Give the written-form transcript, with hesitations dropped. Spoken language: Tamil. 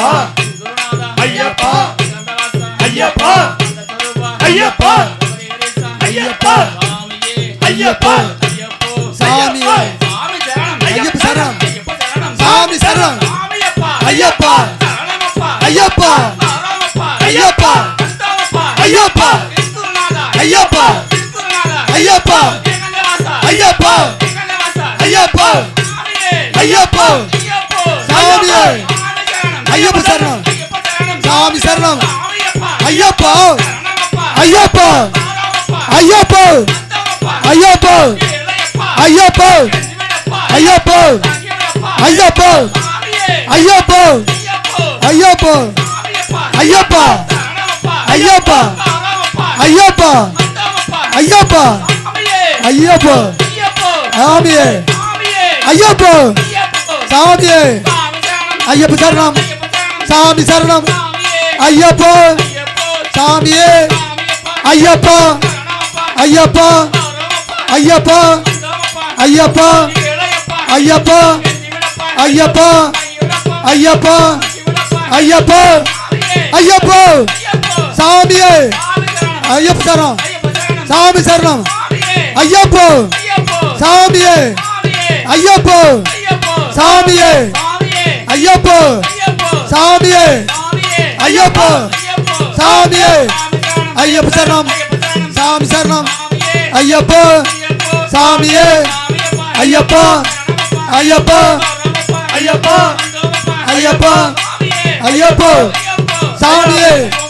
ஐயப்பா ஐயப்பா ஐயப்பா ஐயப்பா ஐயப்பா ஐயப்பா சாமியே ஐயப்ப சரணம் சாமி சரணம் ஐயப்பா ஐயப்பா ஐயப்பா ஐயப்பா ஐயப்பா ஐயப்பா ஐயப்பா ஐயப்பா ஐயப்பா சாமியே ஐயப்ப சரணம் சாமி சரணம் ஐயப்பா ஐயப்பா ஐயப்பா ஐயப்பா ஐயப்பா ஐயப்பா ஐயப்பா ஐயப்பா ஐயப்பா ஐயப்பா ஐயப்பா ஐயப்பா ஐயப்பா ஐயப்பா சாமியே ஐயப்பா சாமியே ஐயப்ப சரணம் சாமி சரணம் ஐயப்பா சாமியே ஐயப்பா ஐயப்பா ஐயப்பா ஐயப்பா ஐயப்பா ஐயப்பா ஐயப்பா ஐயப்பா ஐயப்பா சாமியே ஐயப்ப சரணம் சாமி சரணம் ஐயப்பா சாமியே ஐயப்பா சாமியே ஐயப்பா சாமியே ஐயப்பா சாமியே ஐயப்ப சரணம் சாமி சரணம் ஐயப்பா சாமியே ஐயப்பா ஐயப்பா ஐயப்பா ஐயப்பா ஐயப்பா சாமியே